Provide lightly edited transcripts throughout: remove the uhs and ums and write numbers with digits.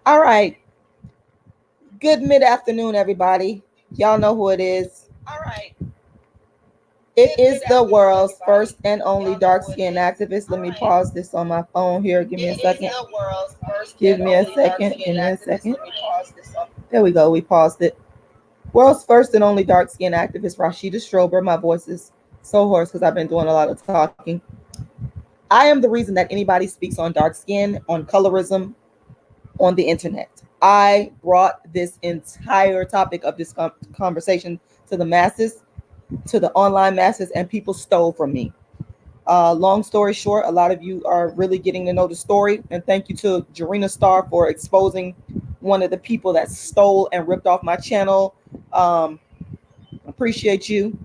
All right. Good mid-afternoon, everybody. Y'all know who it is. All right. It Good is mid the afternoon, world's first everybody. and only Y'all know dark who it skinned is. activist. Let All me right. pause this on my phone here. Give me a It is second. the world's first Give and me a only dark second. Give skinned me a activist. second. Let me pause this up. There we go. We paused it. World's first and only dark skinned activist, Rashida Strober. My voice is so hoarse because I've been doing a lot of talking. I am the reason that anybody speaks on dark skin, on colorism, on the internet. I brought this entire topic of this conversation to the masses, to the online masses, and people stole from me. Long story short, a lot of you are really getting to know the story. And thank you to Jarena Star for exposing one of the people that stole and ripped off my channel. Um, Appreciate you.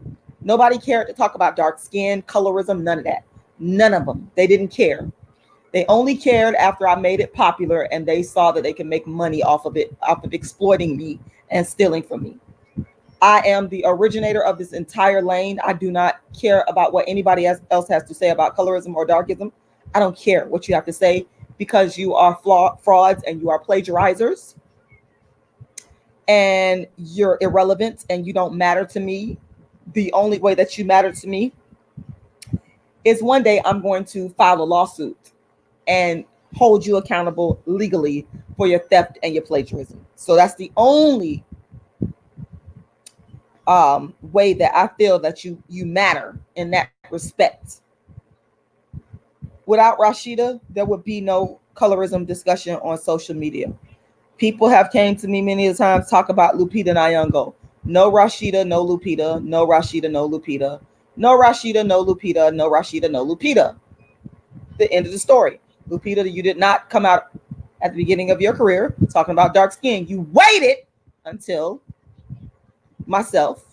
Nobody cared to talk about dark skin, colorism, none of that. None of them. They didn't care. They only cared after I made it popular and they saw that they can make money off of it, off of exploiting me and stealing from me. I am the originator of this entire lane. I do not care about what anybody else has to say about colorism or darkism. I don't care what you have to say because you are frauds and you are plagiarizers and you're irrelevant and you don't matter to me. The only way that you matter to me is one day I'm going to file a lawsuit and hold you accountable legally for your theft and your plagiarism. So that's the only way that I feel that you matter in that respect. Without Rashida, there would be no colorism discussion on social media. People have came to me many times talk about Lupita Nyong'o. No Rashida, no Lupita. No Rashida, no Lupita. No Rashida, no Lupita. No Rashida, no Lupita. The end of the story. Lupita, you did not come out at the beginning of your career talking about dark skin. You waited until myself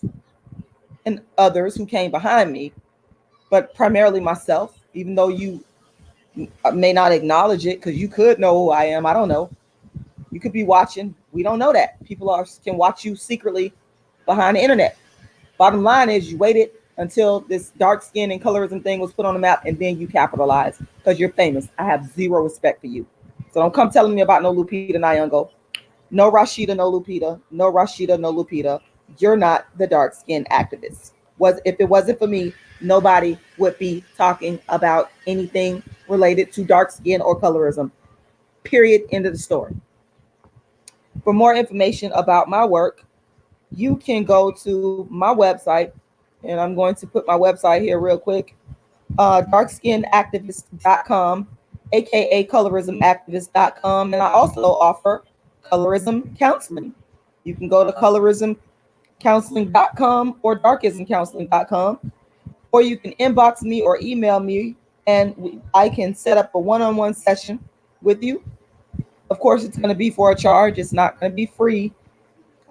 and others who came behind me, but primarily myself, even though you may not acknowledge it because you could know who I am. I don't know. You could be watching. We don't know that. People can watch you secretly behind the internet. Bottom line is you waited until this dark skin and colorism thing was put on the map and then you capitalized because you're famous. I have zero respect for you. So don't come telling me about no Lupita Nyong'o. No Rashida, no Lupita. No Rashida, no Lupita. You're not the dark skin activist. Was if it wasn't for me, nobody would be talking about anything related to dark skin or colorism. Period. End of the story. For more information about my work, you can go to my website, and I'm going to put my website here real quick. Darkskinactivist.com, aka colorismactivist.com, and I also offer colorism counseling. You can go to colorismcounseling.com or darkismcounseling.com, or you can inbox me or email me, and I can set up a one-on-one session with you. Of course, it's going to be for a charge. It's not going to be free.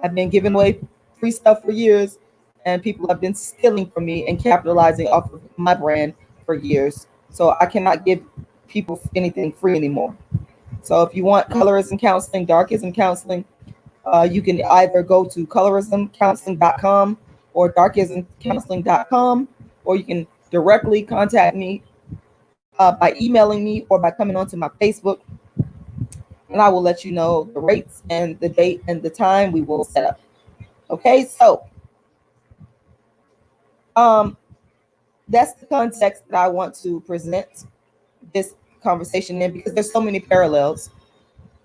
I've been giving away free stuff for years, and people have been stealing from me and capitalizing off of my brand for years. So I cannot give people anything free anymore. So if you want colorism counseling, darkism counseling, you can either go to colorismcounseling.com or darkismcounseling.com, or you can directly contact me by emailing me or by coming onto my Facebook, and I will let you know the rates and the date and the time we will set up. Okay, so um, that's the context that I want to present this conversation in because there's so many parallels.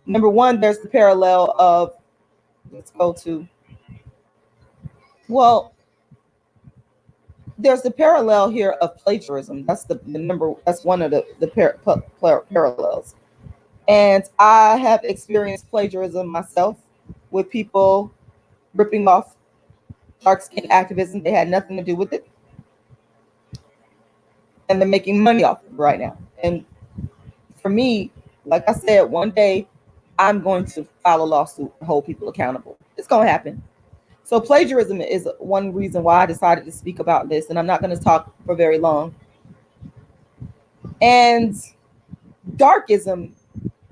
Number one, there's the parallel of let's go to well, there's the parallel here of plagiarism. That's the number. That's one of the parallels. And I have experienced plagiarism myself with people ripping off dark skin activism. They had nothing to do with it, and they're making money off of it right now. And for me, like I said, one day I'm going to file a lawsuit and hold people accountable. It's going to happen. So plagiarism is one reason why I decided to speak about this, and I'm not going to talk for very long. And darkism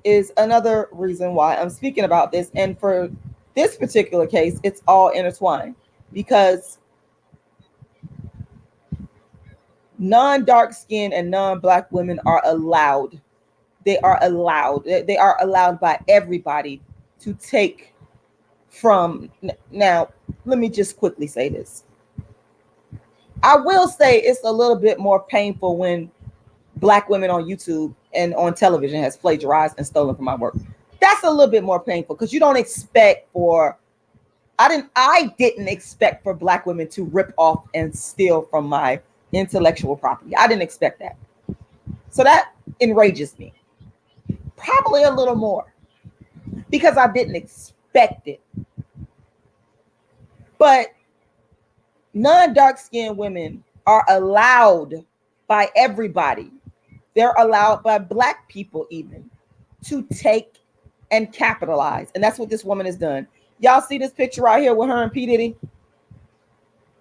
is another reason why I'm speaking about this. And for this particular case, it's all intertwined because non-dark skin and non-black women are allowed. They are allowed. They are allowed by everybody to take from. Now, let me just quickly say this. I will say it's a little bit more painful when Black women on YouTube and on television has plagiarized and stolen from my work. That's a little bit more painful because you don't expect for I didn't expect for Black women to rip off and steal from my intellectual property. I didn't expect that. So that enrages me. Probably a little more because I didn't expect it. But non-dark-skinned women are allowed by everybody. They're allowed by Black people even to take and capitalize. And that's what this woman has done. Y'all see this picture right here with her and P. Diddy?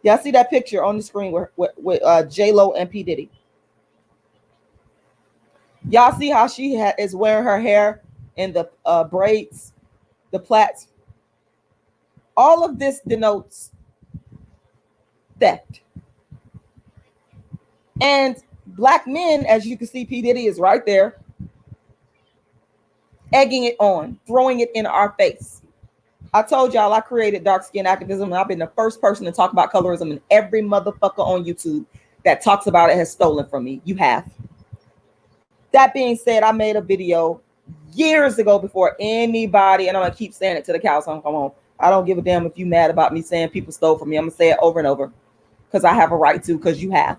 Y'all see that picture on the screen with J-Lo and P. Diddy? Y'all see how she is wearing her hair in the braids, the plaits? All of this denotes theft. And Black men, as you can see, P. Diddy is right there, egging it on, throwing it in our face. I told y'all I created dark skin activism, and I've been the first person to talk about colorism, and every motherfucker on YouTube that talks about it has stolen from me. You have. That being said, I made a video years ago before anybody, and I'm gonna keep saying it to the cows come home. I don't give a damn if you mad about me saying people stole from me. I'm gonna say it over and over because I have a right to, because you have.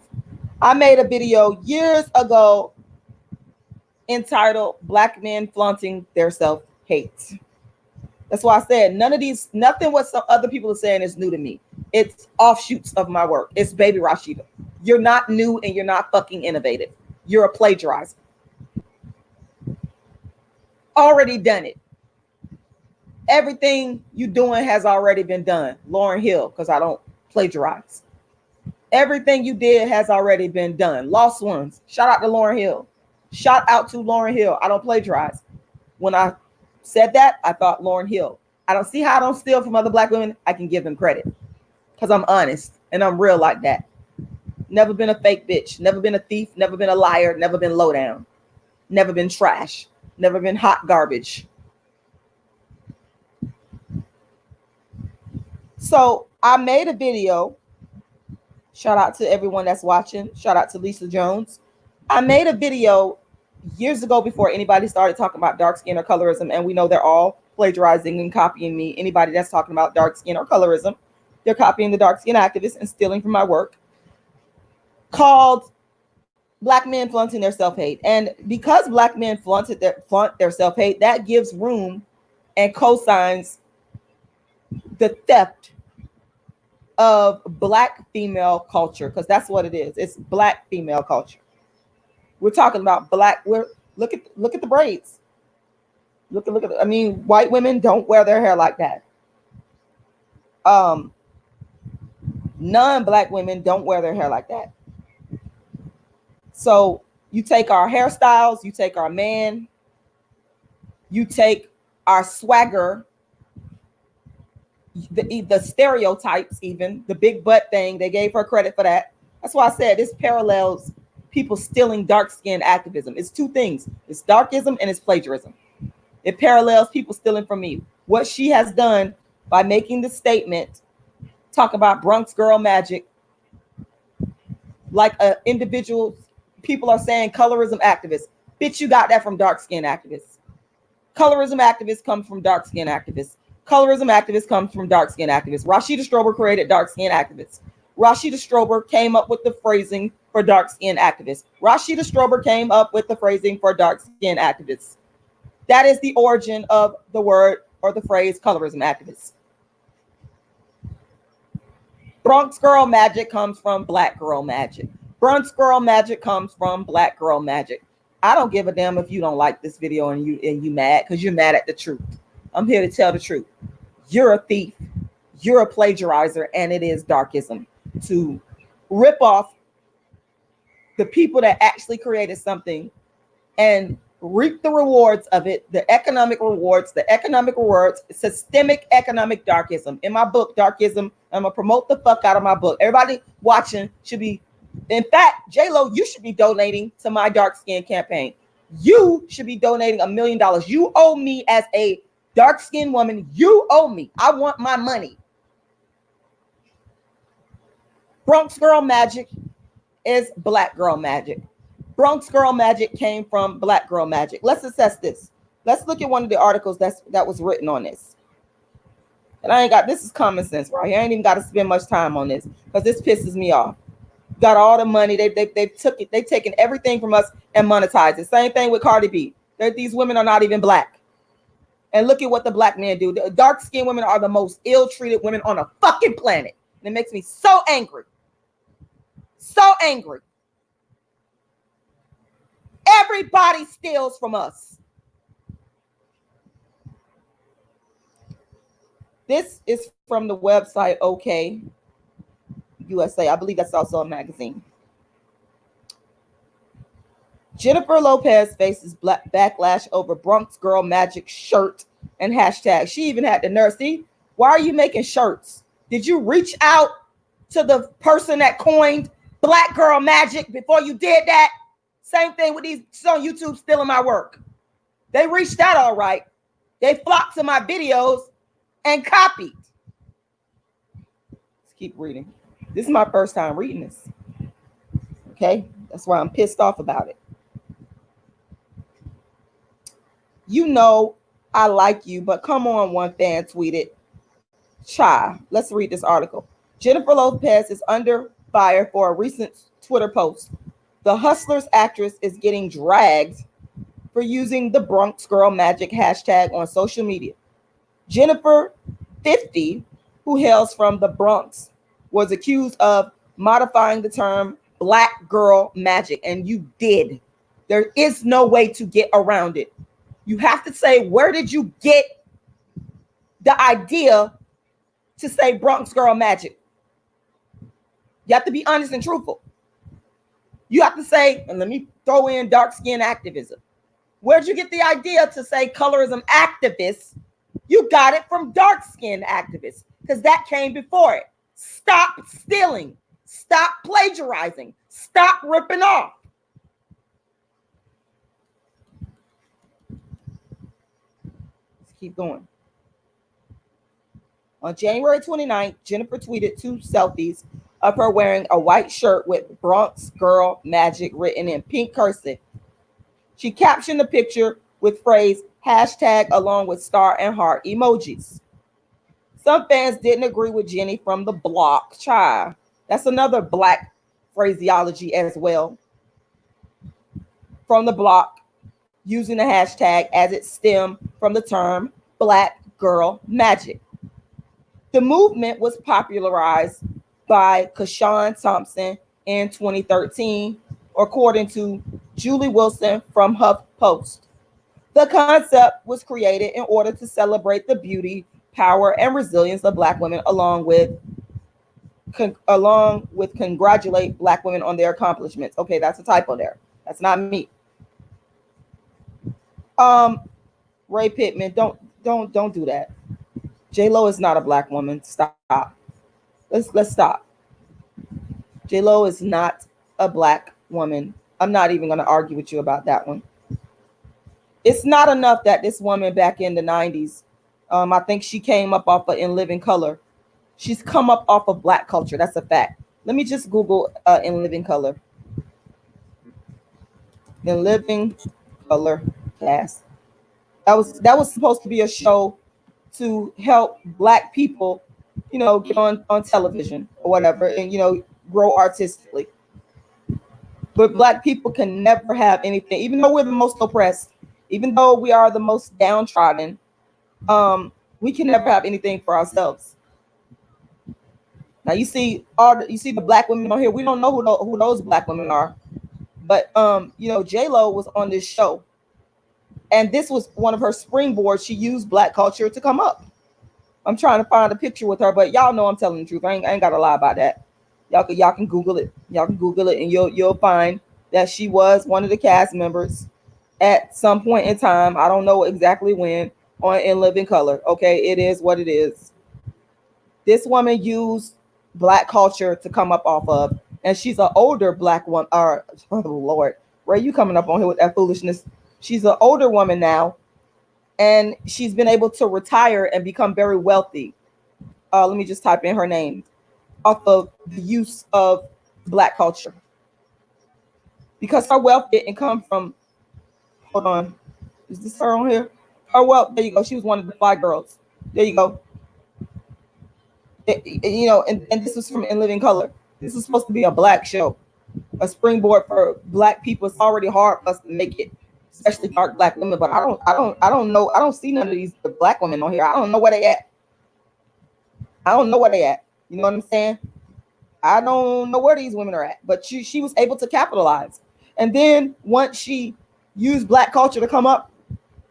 I made a video years ago entitled Black Men Flaunting Their Self-Hate. That's why I said nothing what some other people are saying is new to me. It's offshoots of my work. It's baby Rashida. You're not new and you're not fucking innovative. You're a plagiarizer. Already done it. Everything you doing has already been done. Lauryn Hill, because I don't plagiarize. Everything you did has already been done. Lost Ones. Shout out to Lauryn Hill. Shout out to Lauryn Hill. I don't plagiarize. When I said that, I thought Lauryn Hill. I don't see how I don't steal from other Black women. I can give them credit because I'm honest and I'm real like that. Never been a fake bitch. Never been a thief. Never been a liar. Never been low down. Never been trash. Never been hot garbage. So I made a video. Shout out to everyone that's watching. Shout out to Lisa Jones. I made a video years ago before anybody started talking about dark skin or colorism, and we know they're all plagiarizing and copying me. Anybody that's talking about dark skin or colorism, they're copying the dark skin activists and stealing from my work, called Black Men Flaunting Their Self-Hate. And because Black men flaunt their self-hate, that gives room and cosigns the theft of Black female culture, because that's what it is. It's Black female culture. We're talking about Black. Look at the braids. Look at. I mean, white women don't wear their hair like that. Non-Black women don't wear their hair like that. So you take our hairstyles, you take our man, you take our swagger, the stereotypes, even the big butt thing. They gave her credit for that. That's why I said this parallels people stealing dark skin activism. It's two things. It's darkism and it's plagiarism. It parallels people stealing from me. What she has done by making the statement, talk about Bronx Girl Magic, like a individual, people are saying colorism activists. Bitch, you got that from dark skin activists. Colorism activists come from dark skin activists. Colorism activists come from dark skin activists. Rashida Strober created dark skin activists. Rashida Strober came up with the phrasing for dark skin activists. Rashida Strober came up with the phrasing for dark skin activists. That is the origin of the word or the phrase colorism activists. Bronx Girl Magic comes from Black Girl Magic. Bronx Girl Magic comes from Black Girl Magic. I don't give a damn if you don't like this video and you mad because you're mad at the truth. I'm here to tell the truth. You're a thief. You're a plagiarizer, and it is darkism to rip off the people that actually created something and reap the rewards of it, the economic rewards, systemic economic darkism. In my book, Darkism, I'm going to promote the fuck out of my book. Everybody watching should be, in fact, J-Lo, you should be donating to my dark skin campaign. You should be donating $1 million. You owe me as a Dark-skinned woman, you owe me. I want my money. Bronx Girl Magic is Black Girl Magic. Bronx Girl Magic came from Black Girl Magic. Let's assess this. Let's look at one of the articles that was written on this. And I ain't got, this is common sense right here. I ain't even got to spend much time on this because this pisses me off. Got all the money. They've taken everything from us and monetized it. Same thing with Cardi B. These women are not even black. And look at what the black men do. The dark-skinned women are the most ill-treated women on a fucking planet. And it makes me so angry. So angry. Everybody steals from us. This is from the website OK USA. I believe that's also a magazine. Jennifer Lopez faces backlash over Bronx Girl Magic shirt and hashtag. She even had the nerve. See, why are you making shirts? Did you reach out to the person that coined Black Girl Magic before you did that? Same thing with these on YouTube stealing my work. They reached out all right. They flocked to my videos and copied. Let's keep reading. This is my first time reading this. Okay, that's why I'm pissed off about it. You know I like you, but come on, one fan tweeted. Chai. Let's read this article. Jennifer Lopez is under fire for a recent Twitter post. The Hustlers actress is getting dragged for using the Bronx Girl Magic hashtag on social media. Jennifer, 50, who hails from the Bronx, was accused of modifying the term Black Girl Magic, and you did. There is no way to get around it. You have to say, where did you get the idea to say Bronx Girl Magic? You have to be honest and truthful. You have to say, and let me throw in dark skin activism. Where'd you get the idea to say colorism activists? You got it from dark skin activists because that came before it. Stop stealing. Stop plagiarizing. Stop ripping off. Let's keep going. On January 29th, Jennifer tweeted 2 selfies of her wearing a white shirt with Bronx Girl Magic written in pink cursive. She captioned the picture with phrase hashtag along with star and heart emojis. Some fans didn't agree with Jenny from the block. Child, that's another black phraseology as well. From the block, using the hashtag as it stemmed from the term Black Girl Magic. The movement was popularized by Kashawn Thompson in 2013, according to Julie Wilson from HuffPost. The concept was created in order to celebrate the beauty, power, and resilience of Black women, along with congratulate Black women on their accomplishments. Okay, that's a typo there. That's not me. Ray Pittman, don't do that. J-Lo is not a Black woman. Stop. Let's stop. J-Lo is not a Black woman. I'm not even going to argue with you about that one. It's not enough that this woman back in the 90s, I think she came up off of In Living Color. She's come up off of Black culture. That's a fact. Let me just Google In Living Color. In Living Color cast. That was supposed to be a show to help Black people, get on television or whatever, and grow artistically. But Black people can never have anything, even though we're the most oppressed, even though we are the most downtrodden, we can never have anything for ourselves. Now you see the Black women on here. We don't know who those Black women are, but J-Lo was on this show, and this was one of her springboards. She used Black culture to come up. I'm trying to find a picture with her, but y'all know I'm telling the truth. I ain't got to lie about that. Y'all can Google it. Y'all can Google it, and you'll find that she was one of the cast members at some point in time. I don't know exactly when, on In Living Color. Okay, it is what it is. This woman used Black culture to come up off of, and she's an older Black woman. Oh Lord, Ray, you coming up on here with that foolishness? She's an older woman now, and she's been able to retire and become very wealthy. Let me just type in her name, off of the use of Black culture, because her wealth didn't come from, hold on, is this her on here? Her wealth, there you go. She was one of the Fly Girls. There you go. And this was from In Living Color. This is supposed to be a Black show, a springboard for Black people. It's already hard for us to make it, especially dark Black women. But I don't know. I don't see none of these Black women on here. I don't know where they at. I don't know where they at. You know what I'm saying? I don't know where these women are at. But she was able to capitalize. And then once she used Black culture to come up,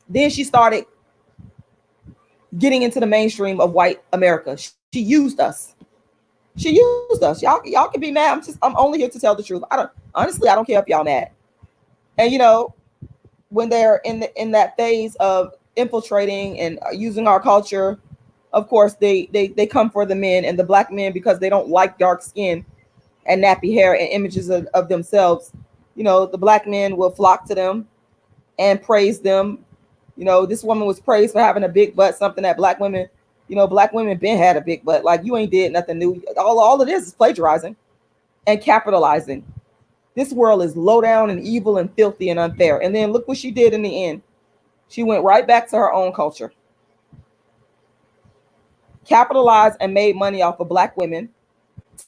then she started getting into the mainstream of white America. She used us. She used us. Y'all can be mad. I'm only here to tell the truth. I don't care if y'all mad. And when they're in that phase of infiltrating and using our culture, of course they come for the men and the Black men, because they don't like dark skin and nappy hair and images of themselves. The Black men will flock to them and praise them. This woman was praised for having a big butt, something that Black women been had a big butt. Like, you ain't did nothing new. All it is plagiarizing and capitalizing. This world is low down and evil and filthy and unfair. And then look what she did in the end. She went right back to her own culture, capitalized and made money off of Black women,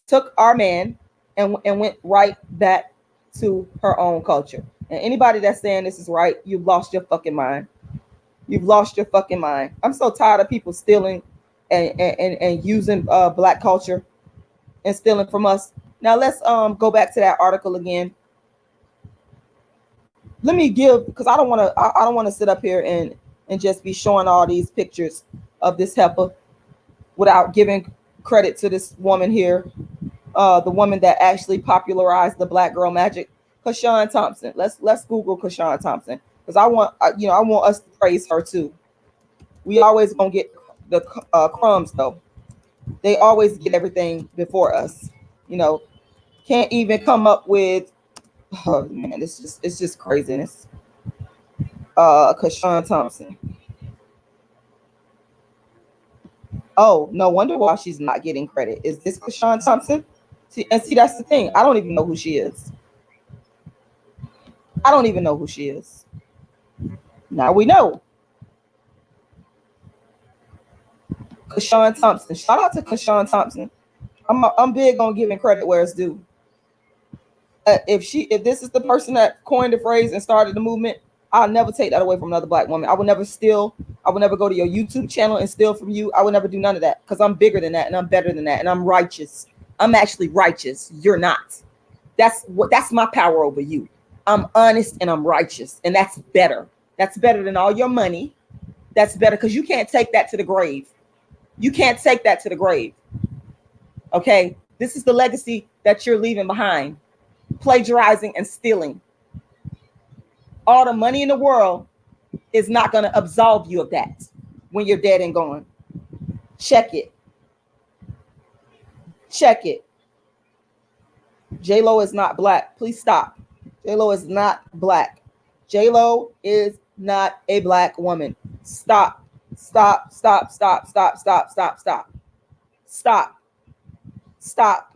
took our man and went right back to her own culture. And anybody that's saying this is right, you've lost your fucking mind. You've lost your fucking mind. I'm so tired of people stealing and using Black culture and stealing from us. Now let's go back to that article again. Let me give, because I don't want to sit up here and just be showing all these pictures of this heifer without giving credit to this woman here, the woman that actually popularized the Black Girl Magic, Kashawn Thompson. Let's Google Kashawn Thompson, because I want us to praise her too. We always gonna get the crumbs though. They always get everything before us. Can't even come up with. Oh man, it's just craziness. Kashawn Thompson. Oh, no wonder why she's not getting credit. Is this Kashawn Thompson? See, that's the thing. I don't even know who she is. I don't even know who she is. Now we know. Kashawn Thompson. Shout out to Kashawn Thompson. I'm big on giving credit where it's due. If this is the person that coined the phrase and started the movement, I'll never take that away from another Black woman. I would never steal. I would never go to your YouTube channel and steal from you. I would never do none of that, because I'm bigger than that and I'm better than that and I'm righteous. I'm actually righteous. You're not. That's my power over you. I'm honest and I'm righteous, and that's better. That's better than all your money. That's better, because you can't take that to the grave. You can't take that to the grave. Okay? This is the legacy that you're leaving behind. Plagiarizing and stealing. All the money in the world is not going to absolve you of that when you're dead and gone. Check it. Check it. J-Lo is not Black. Please stop. J-Lo is not Black. J-Lo is not a Black woman. Stop. Stop. Stop. Stop. Stop. Stop. Stop. Stop. Stop. Stop.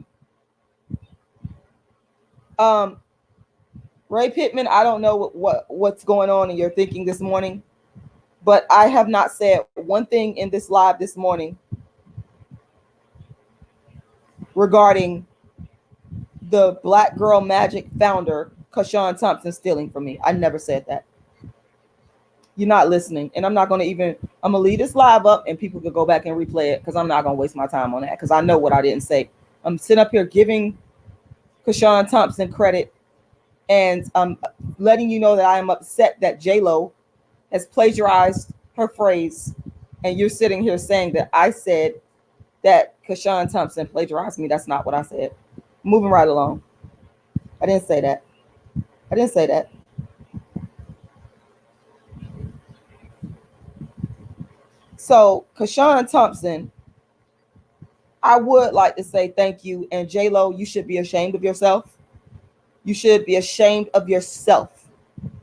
Ray Pittman, I don't know what's going on in your thinking this morning, but I have not said one thing in this live this morning regarding the Black Girl Magic founder, Kashawn Thompson, stealing from me. I never said that. You're not listening, and I'm going to leave this live up and people can go back and replay it, because I'm not going to waste my time on that, because I know what I didn't say. I'm sitting up here giving Kashawn Thompson credit, and I'm letting you know that I am upset that J-Lo has plagiarized her phrase, and you're sitting here saying that I said that Kashawn Thompson plagiarized me. That's not what I said. Moving right along. I didn't say that. I didn't say that. So, Kashawn Thompson, I would like to say thank you. And J-Lo, you should be ashamed of yourself. You should be ashamed of yourself.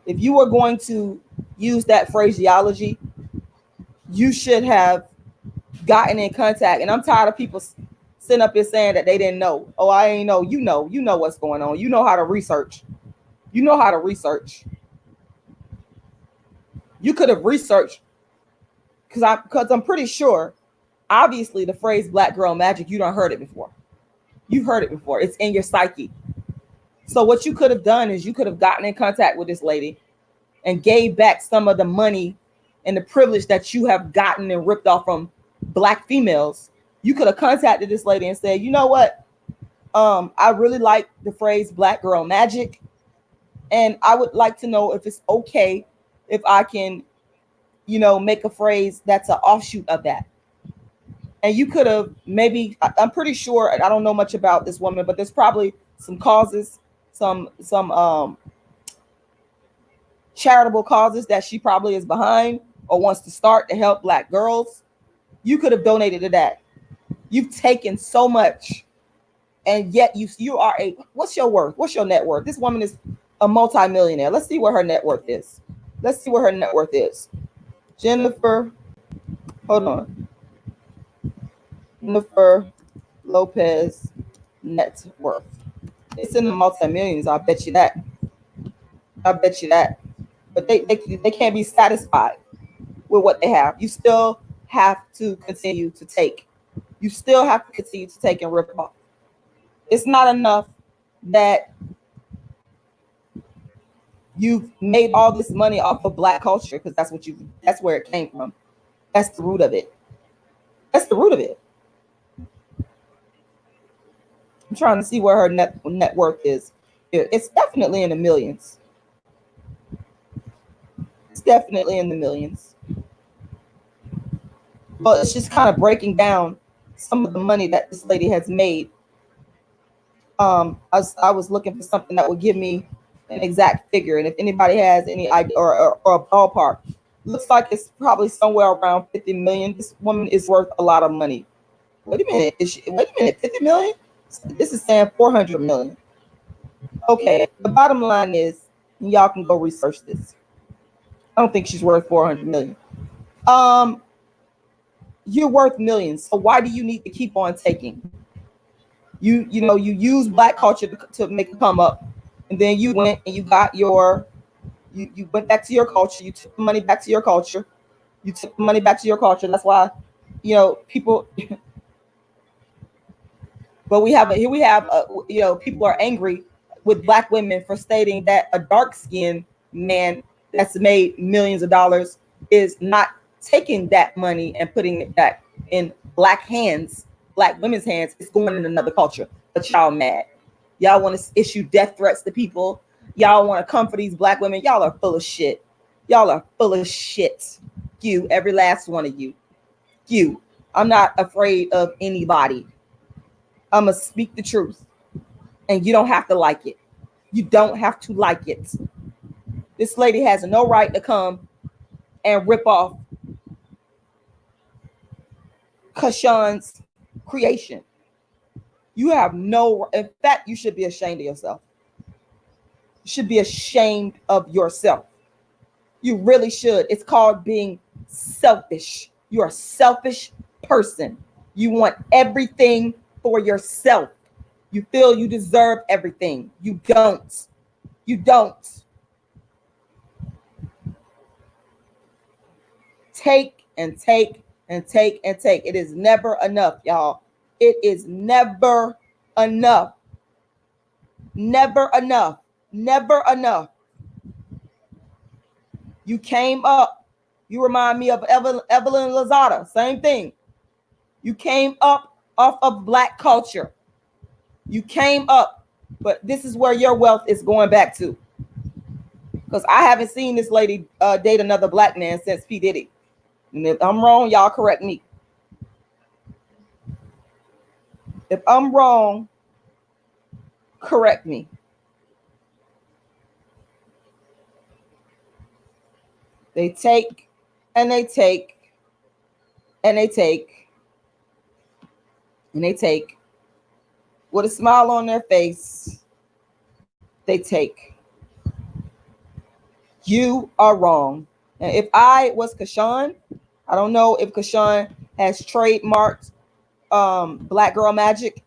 If you were going to use that phraseology you should have gotten in contact. And I'm tired of people sitting up here saying that they didn't know. Oh, I ain't know. You know what's going on. You know how to research. You know how to research. You could have researched, because I'm pretty sure, obviously, the phrase Black Girl Magic, you done heard it before. You've heard it before. It's in your psyche. So what you could have done is you could have gotten in contact with this lady and gave back some of the money and the privilege that you have gotten and ripped off from Black females. You could have contacted this lady and said, you know what? I really like the phrase Black Girl Magic, and I would like to know if it's okay if I can, make a phrase that's an offshoot of that. And you could have maybe, I'm pretty sure, I don't know much about this woman, but there's probably some causes, some charitable causes that she probably is behind or wants to start to help Black girls. You could have donated to that. You've taken so much, and yet you are what's your worth? What's your net worth? This woman is a multimillionaire. Let's see what her net worth is. Let's see what her net worth is. Jennifer, hold on. Jennifer Lopez net worth. It's in the multi-millions. I bet you that. I bet you that. But they can't be satisfied with what they have. You still have to continue to take. You still have to continue to take and rip off. It's not enough that you've made all this money off of Black culture, because that's where it came from. That's the root of it. That's the root of it. I'm trying to see where her net worth is. It's definitely in the millions. It's definitely in the millions. But it's just kind of breaking down some of the money that this lady has made. I was looking for something that would give me an exact figure, and if anybody has any idea or a ballpark, looks like it's probably somewhere around 50 million. This woman is worth a lot of money. Wait a minute, 50 million? This is saying 400 million. Okay, the bottom line is, y'all can go research this. I don't think she's worth 400 million. You're worth millions, so why do you need to keep on taking? You use Black culture to make it come up, and then you went and you got you went back to your culture. You took the money back to your culture. You took the money back to your culture. That's why, people. But here we have people are angry with Black women for stating that a dark-skinned man that's made millions of dollars is not taking that money and putting it back in Black hands, Black women's hands. It's going in another culture. But y'all mad. Y'all want to issue death threats to people. Y'all want to come for these Black women. Y'all are full of shit. Y'all are full of shit. You, every last one of you. You. I'm not afraid of anybody. I'm going to speak the truth. And you don't have to like it. You don't have to like it. This lady has no right to come and rip off Kashan's creation. You have in fact, you should be ashamed of yourself. You should be ashamed of yourself. You really should. It's called being selfish. You're a selfish person. You want everything for yourself. You feel you deserve everything. You don't. You don't. Take and take and take and take. It is never enough, y'all. It is never enough. Never enough. Never enough. You came up. You remind me of Evelyn Lozada. Same thing. You came up off of Black culture. You came up, but this is where your wealth is going back to. Because I haven't seen this lady date another Black man since P. Diddy. And if I'm wrong, y'all correct me. If I'm wrong, correct me. They take and they take and they take and they take with a smile on their face. They take. You are wrong. And if I was Kashan, I don't know if Kashawn has trademarked Black Girl Magic,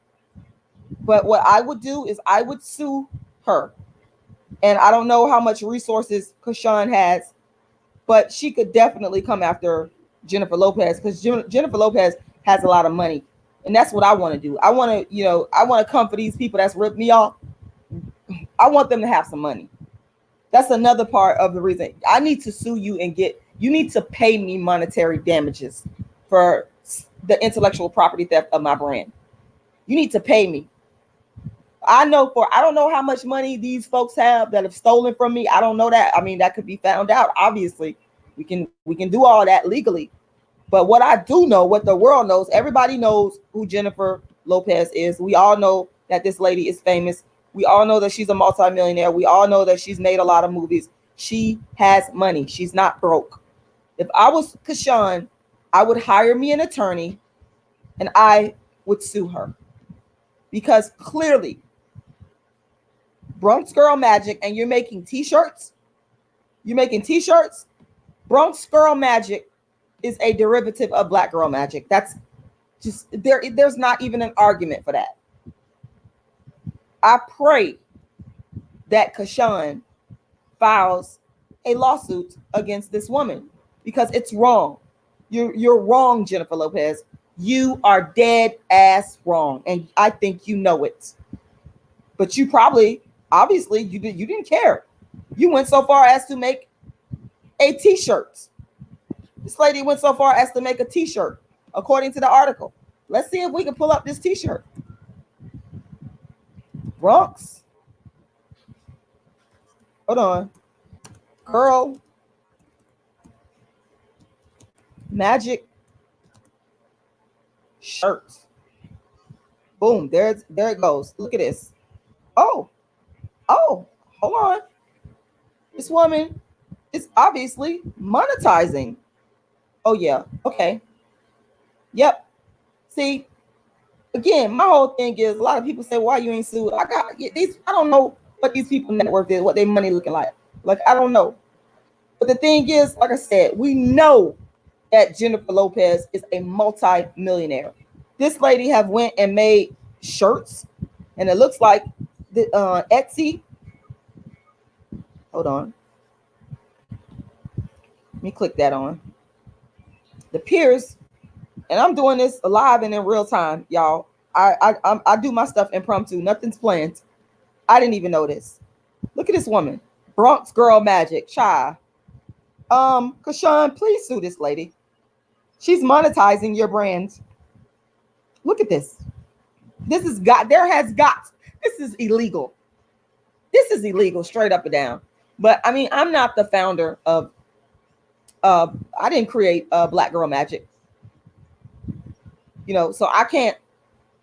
but what I would do is I would sue her. And I don't know how much resources Kashawn has, but she could definitely come after Jennifer Lopez because Jennifer Lopez has a lot of money. And that's what I want to do. I want to, I want to come for these people that's ripped me off. I want them to have some money. That's another part of the reason I need to sue you and you need to pay me monetary damages for the intellectual property theft of my brand. You need to pay me. I don't know how much money these folks have that have stolen from me. I don't know that. I mean, that could be found out. Obviously, we can do all that legally. But what I do know, what the world knows, everybody knows who Jennifer Lopez is. We all know that this lady is famous. We all know that she's a multimillionaire. We all know that she's made a lot of movies. She has money. She's not broke. If I was Kashawn, I would hire me an attorney and I would sue her. Because clearly, Bronx Girl Magic, and you're making t-shirts. Bronx Girl Magic is a derivative of Black Girl Magic. That's just there's not even an argument for that. I pray that Kashawn files a lawsuit against this woman because it's wrong. You're wrong, Jennifer Lopez. You are dead ass wrong, and I think you know it. But you obviously you didn't care. You went so far as to make a t-shirt. This lady went so far as to make a t-shirt, according to the article. Let's see if we can pull up this t-shirt. Bronx. Hold on. Girl Magic shirt. Boom. There it goes. Look at this. Oh, hold on. This woman is obviously monetizing. Oh, yeah. Okay. Yep. See, again, my whole thing is a lot of people say, why you ain't sued? I don't know what these people net worth is, what their money looking like. Like, I don't know. But the thing is, like I said, we know that Jennifer Lopez is a multi-millionaire. This lady have went and made shirts, and it looks like the Etsy. Hold on. Let me click that on. The Pierce, and I'm doing this live and in real time, y'all. I do my stuff impromptu. Nothing's planned. I didn't even know this. Look at this woman. Bronx Girl Magic. Child. Kashawn, please sue this lady. She's monetizing your brand. Look at this. This is illegal. This is illegal, straight up and down. But I mean, I'm not the founder of I didn't create Black Girl Magic. So I can't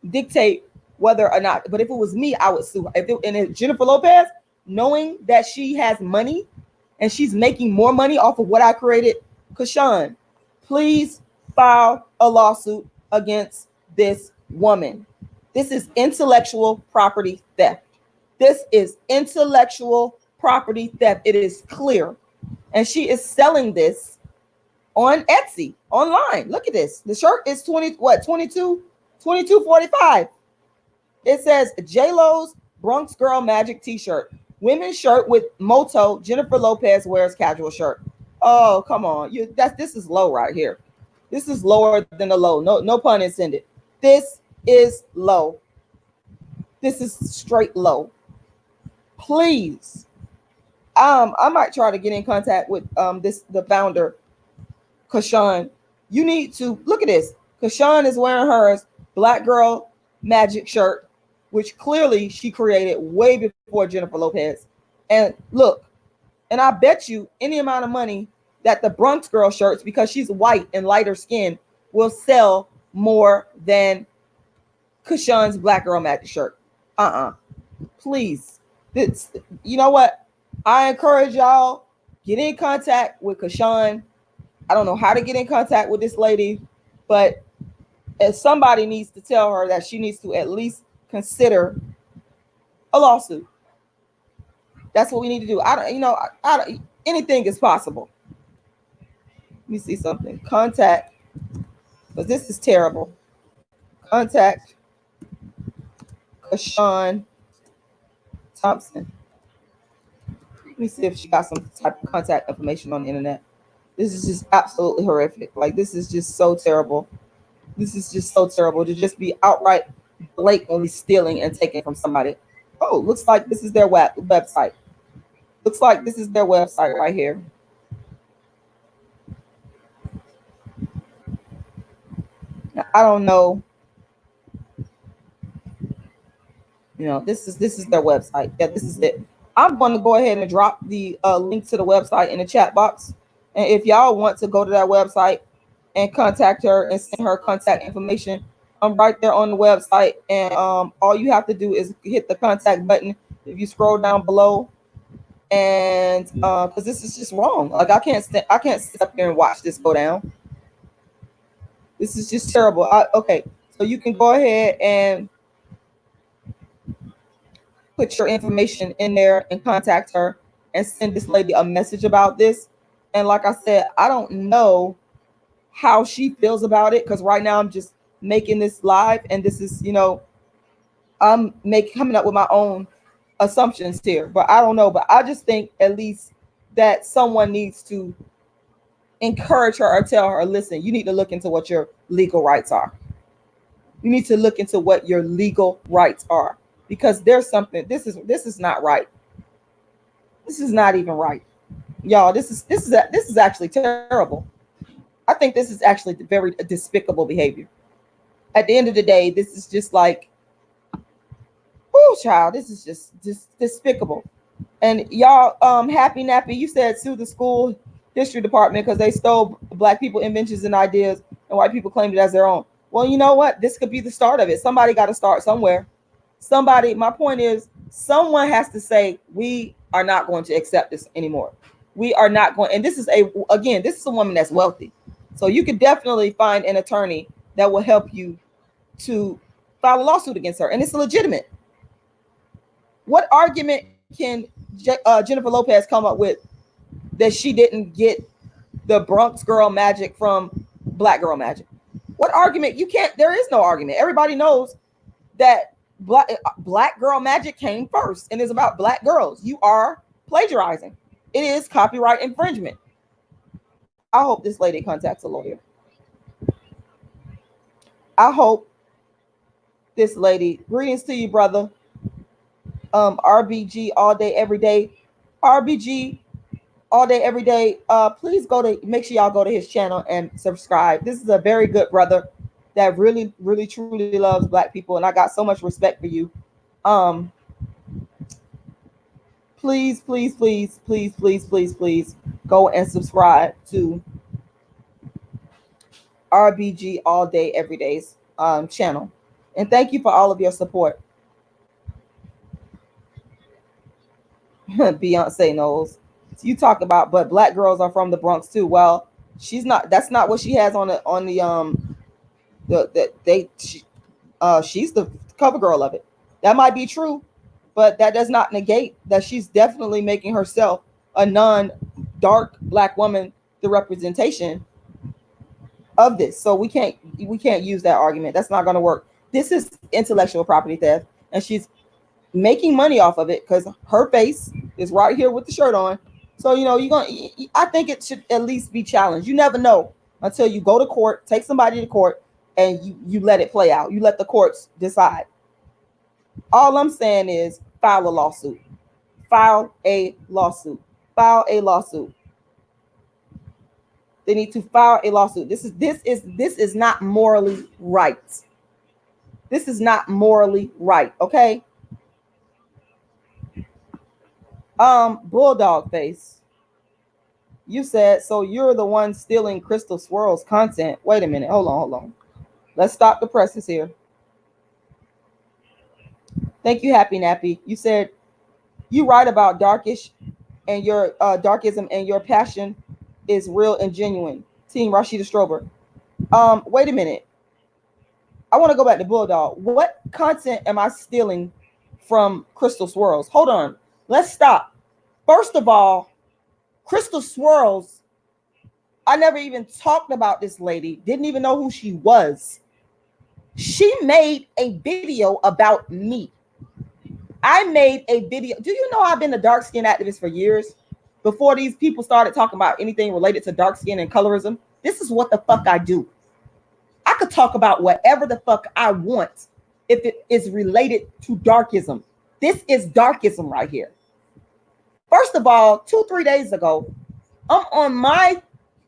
dictate whether or not, but if it was me, I would sue her. If Jennifer Lopez, knowing that she has money and she's making more money off of what I created, Kashawn, please file a lawsuit against this woman. This is intellectual property theft. This is intellectual property theft. It is clear. And she is selling this on Etsy online. Look at this. The shirt is $22.45. It says J-Lo's Bronx Girl Magic t-shirt. Women's shirt with motto, Jennifer Lopez wears casual shirt. Oh, come on. This is low right here. This is lower than the low. No pun intended. This is low. This is straight low. Please. I might try to get in contact with the founder, Kashawn. You need to look at this. Kashawn is wearing hers Black Girl Magic shirt, which clearly she created way before Jennifer Lopez. And look, and I bet you any amount of money that the Bronx Girl shirts, because she's white and lighter skin, will sell more than Kashawn's Black Girl Magic shirt. Please. You know what? I encourage y'all, get in contact with Kashawn. I don't know how to get in contact with this lady, but if somebody needs to tell her that she needs to at least consider a lawsuit. That's what we need to do. Anything is possible. Let me see something. Contact, but this is terrible. Contact Kashawn Thompson. Let me see if she got some type of contact information on the internet. This is just absolutely horrific. Like, this is just so terrible. This is just so terrible to just be outright blatantly stealing and taking from somebody. Oh, looks like this is their website. Looks like this is their website right here. Now, I don't know. You know, this is their website. Yeah, this is it. I'm going to go ahead and drop the link to the website in the chat box. And if y'all want to go to that website and contact her and send her contact information, I'm right there on the website. And all you have to do is hit the contact button if you scroll down below. And because this is just wrong. Like, I can't sit up here and watch this go down. This is just terrible. Okay, so you can go ahead and put your information in there and contact her and send this lady a message about this. And like I said, I don't know how she feels about it, because right now I'm just making this live, and this is, you know, I'm coming up with my own assumptions here, but I don't know. But I just think at least that someone needs to encourage her or tell her, listen, you need to look into what your legal rights are. You need to look into what your legal rights are, because there's something. This is not right. This is not even right, y'all. This is actually terrible. I think this is actually very despicable behavior. At the end of the day, this is just like, oh, child, this is just despicable. And y'all, Happy Nappy, you said sue the school history department because they stole Black people inventions and ideas, and white people claimed it as their own. Well, you know what? This could be the start of it. Somebody got to start somewhere. Somebody, my point is, someone has to say, we are not going to accept this anymore. We are not going. And this is a woman that's wealthy. So you could definitely find an attorney that will help you to file a lawsuit against her. And it's legitimate. What argument can Jennifer Lopez come up with that she didn't get the Bronx Girl Magic from Black Girl Magic? What argument? You can't. There is no argument. Everybody knows that Black Girl Magic came first, and it's about Black girls. You are plagiarizing. It is copyright infringement. I hope this lady contacts a lawyer. I hope this lady. Greetings to you, brother. RBG all day, every day. RBG all day, every day. Please make sure y'all go to his channel and subscribe. This is a very good brother that really, really, truly loves Black people, and I got so much respect for you. Please, please, please, please, please, please, please go and subscribe to RBG all day, every day's channel. And thank you for all of your support. Beyonce knows. So you talk about, but Black girls are from the Bronx too. Well, she's not. That's not what she has on she's the cover girl of it. That might be true, but that does not negate that she's definitely making herself a non-dark Black woman the representation of this. So we can't use that argument. That's not going to work. This is intellectual property theft, and she's making money off of it because her face is right here with the shirt on. So, you know, I think it should at least be challenged. You never know until you go to court, take somebody to court, and you let it play out. You let the courts decide. All I'm saying is file a lawsuit. File a lawsuit. File a lawsuit. They need to file a lawsuit. This is not morally right. This is not morally right, okay? Bulldog face. You said, so you're the one stealing Crystal Swirl's content. Wait a minute. Hold on. Let's stop the presses here. Thank you, Happy Nappy. You said you write about darkish and your darkism, and your passion is real and genuine. Team Rashida Strober. Wait a minute. I want to go back to Bulldog. What content am I stealing from Crystal Swirls? Hold on. Let's stop. First of all, Crystal Swirls, I never even talked about this lady, didn't even know who she was. She made a video about me. I made a video. Do you know I've been a dark skin activist for years? Before these people started talking about anything related to dark skin and colorism, this is what the fuck I do. I could talk about whatever the fuck I want if it is related to darkism. This is darkism right here. First of all, 2-3 days ago, I'm on my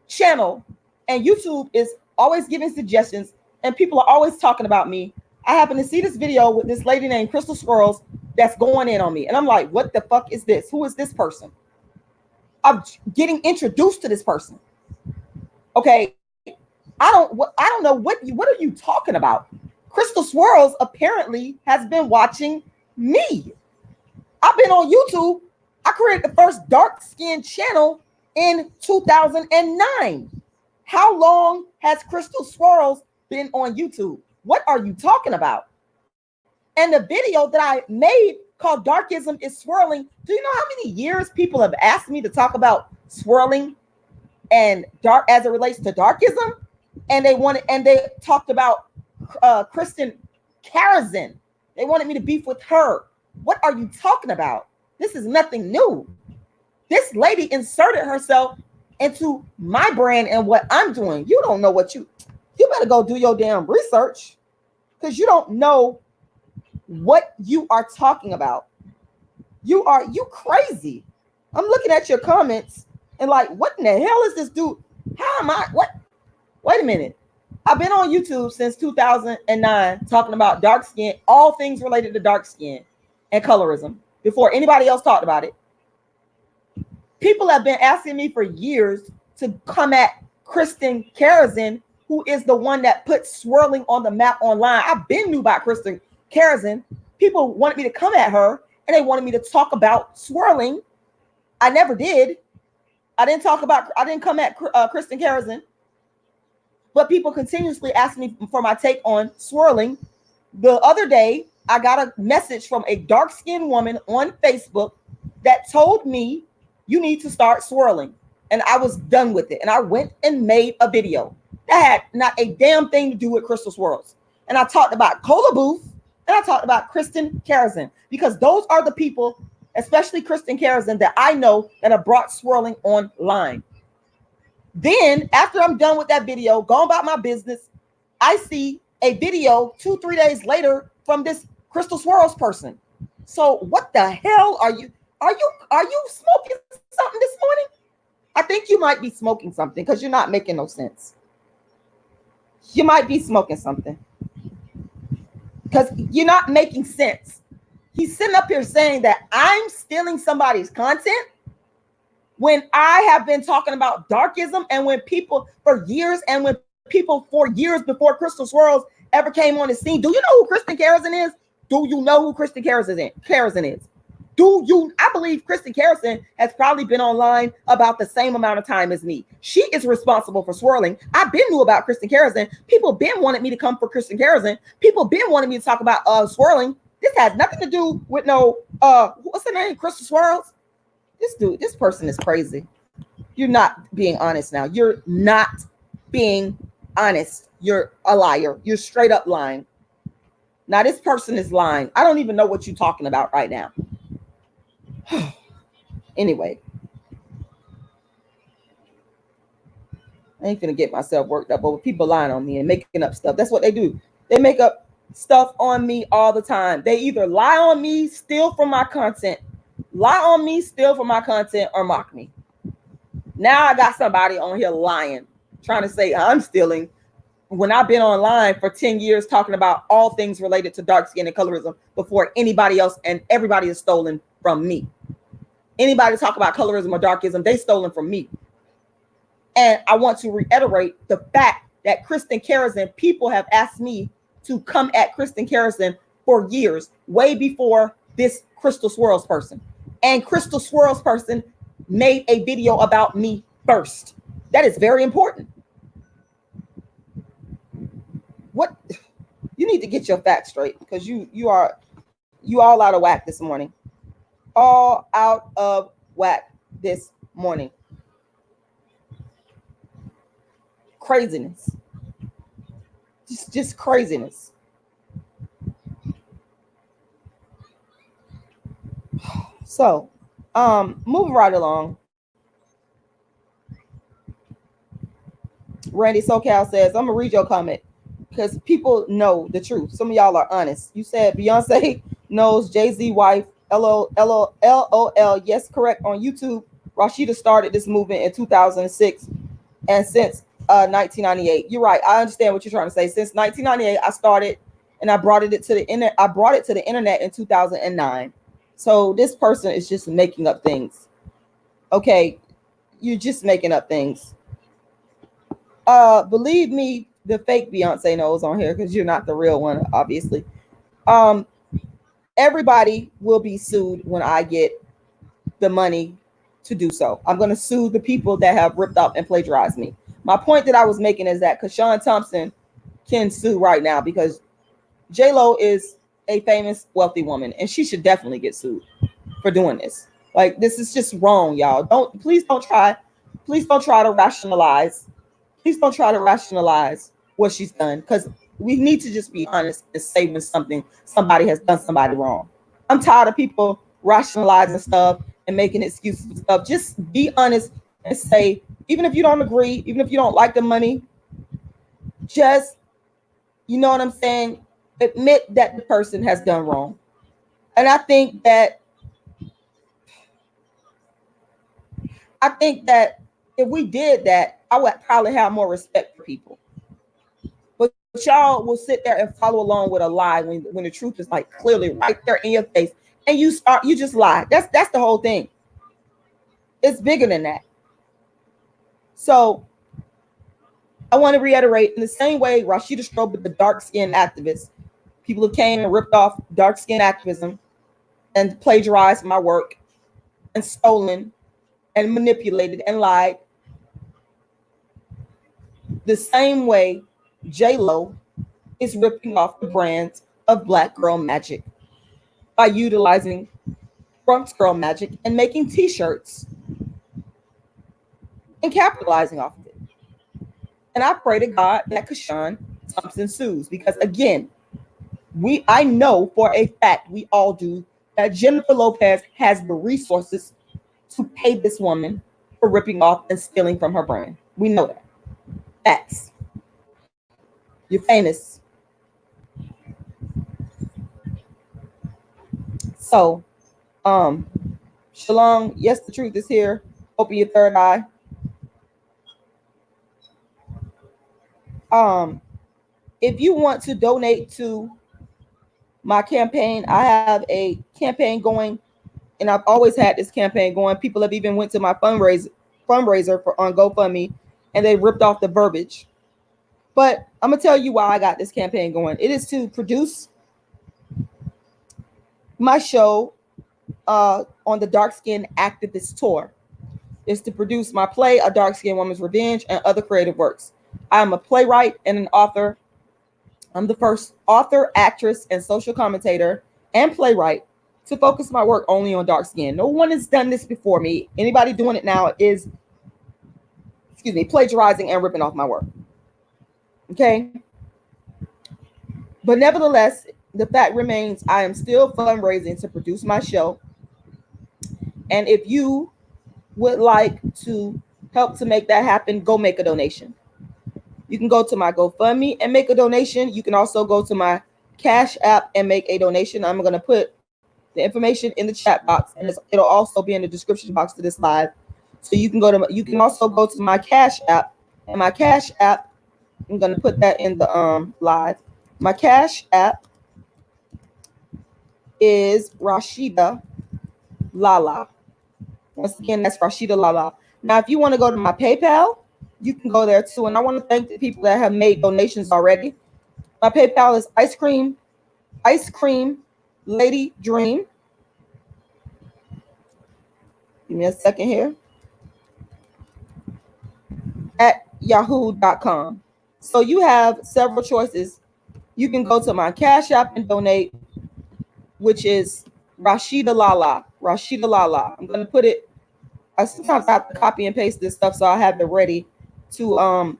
channel and YouTube is always giving suggestions and people are always talking about me. I happen to see this video with this lady named Crystal Squirrels that's going in on me. And I'm like, what the fuck is this? Who is this person? I'm getting introduced to this person. Okay. I don't know what are you talking about? Crystal Swirls apparently has been watching me. I've been on YouTube. I created the first dark skin channel in 2009. How long has Crystal Swirls been on YouTube? What are you talking about? And the video that I made called Darkism is Swirling. Do you know how many years people have asked me to talk about swirling and dark as it relates to darkism? And they talked about Kristen Karazin. They wanted me to beef with her. What are you talking about? This is nothing new. This lady inserted herself into my brand and what I'm doing. You don't know what you better go do your damn research because you don't know what you are talking about. You crazy. I'm looking at your comments and like, what in the hell is this dude? How am I? What? Wait a minute. I've been on YouTube since 2009 talking about dark skin, all things related to dark skin and colorism before anybody else talked about it. People have been asking me for years to come at Kristen Karazin, who is the one that put swirling on the map online. I've been knew about Kristen Karazin. People wanted me to come at her and they wanted me to talk about swirling. I never did. I didn't come at Kristen Karazin. But people continuously ask me for my take on swirling. The other day, I got a message from a dark-skinned woman on Facebook that told me you need to start swirling. And I was done with it. And I went and made a video that had not a damn thing to do with Crystal Swirls. And I talked about Cola Booth and I talked about Kristen Karazin because those are the people, especially Kristen Karazin, that I know that have brought swirling online. Then after I'm done with that video, going about my business, I see a video 2-3 days later from this Crystal Swirls person. So what the hell are you smoking something this morning? I think you might be smoking something because you're not making no sense. You might be smoking something because you're not making sense. He's sitting up here saying that I'm stealing somebody's content when I have been talking about darkism and when people for years before Crystal Swirls ever came on the scene. Do you know who Kristen Karazin is? Do you know who Kristen Karazin is? I believe Kristen Karazin has probably been online about the same amount of time as me. She is responsible for swirling. I've been knew about Kristen Karazin. People been wanted me to come for Kristen Karazin. People been wanting me to talk about swirling. This has nothing to do with no what's her name? Crystal Swirls. This person is crazy. You're not being honest now. You're not being honest. You're a liar. You're straight up lying. Now this person is lying. I don't even know what you're talking about right now. Anyway, I ain't gonna get myself worked up over people lying on me and making up stuff. That's what they do. They make up stuff on me all the time. They either lie on me, steal from my content, or mock me. Now I got somebody on here lying, trying to say I'm stealing when I've been online for 10 years talking about all things related to dark skin and colorism before anybody else, and everybody is stolen from me. Anybody talk about colorism or darkism, they stolen from me. And I want to reiterate the fact that Kristen Karazin, people have asked me to come at Kristen Karazin for years, way before this Crystal Swirls person. And Crystal Swirls person made a video about me first. That is very important. What you need to get your facts straight because you all out of whack this morning. All out of whack this morning. Craziness. Just craziness. So, moving right along. Randy SoCal says, I'm gonna read your comment because people know the truth. Some of y'all are honest. You said Beyonce knows Jay-Z wife. LOL. Yes, correct. On YouTube, Rashida started this movement in 2006, and since 1998. You're right. I understand what you're trying to say. Since 1998, I started, and I brought it to the internet. I brought it to the internet in 2009. So this person is just making up things. Okay, you're just making up things. Believe me, the fake Beyonce knows on here because you're not the real one, obviously. Everybody will be sued when I get the money to do so. I'm going to sue the people that have ripped off and plagiarized me. My point that I was making is that Kashawn Thompson can sue right now because J-Lo is a famous, wealthy woman, and she should definitely get sued for doing this. Like, this is just wrong, y'all. Please don't try to rationalize. Please don't try to rationalize what she's done, because we need to just be honest and say when somebody has done somebody wrong. I'm tired of people rationalizing stuff and making excuses for stuff. Just be honest and say, even if you don't agree, even if you don't like the money, just, you know what I'm saying, admit that the person has done wrong. And I think that if we did that, I would probably have more respect for people. But y'all will sit there and follow along with a lie when the truth is like clearly right there in your face, and you just lie. That's the whole thing. It's bigger than that. So I want to reiterate, in the same way Rashida Strober, the dark-skinned activist, people who came and ripped off dark-skinned activism and plagiarized my work and stolen and manipulated and lied, the same way J-Lo is ripping off the brand of Black Girl Magic by utilizing Bronx Girl Magic and making t-shirts and capitalizing off of it. And I pray to God that Kashawn Thompson sues, because again, I know for a fact, we all do, that Jennifer Lopez has the resources to pay this woman for ripping off and stealing from her brand. We know that. Facts. You're famous. So, Shalom, yes, the truth is here. Open your third eye. If you want to donate to my campaign, I have a campaign going, and I've always had this campaign going. People have even went to my fundraiser on GoFundMe, and they ripped off the verbiage. But I'm gonna tell you why I got this campaign going. It is to produce my show on the Dark Skin Activist Tour. It's to produce my play, A Dark Skinned Woman's Revenge, and other creative works. I'm a playwright and an author. I'm the first author, actress, and social commentator and playwright to focus my work only on dark skin. No one has done this before me. Anybody doing it now is, plagiarizing and ripping off my work. Okay? But nevertheless, the fact remains, I am still fundraising to produce my show. And if you would like to help to make that happen, go make a donation. You can go to my GoFundMe and make a donation. You can also go to my Cash App and make a donation. I'm going to put the information in the chat box, and it'll also be in the description box to this live. So you can also go to my Cash App, and my Cash App, I'm going to put that in the live. My Cash App is Rashida Lala. Once again, that's Rashida Lala. Now, if you want to go to my PayPal, you can go there too. And I want to thank the people that have made donations already. My PayPal is Ice Cream Lady Dream. Give me a second here. At yahoo.com. So you have several choices. You can go to my Cash App and donate, which is Rashidalala. Rashidalala. I'm going to put it. I sometimes have to copy and paste this stuff, so I have it ready to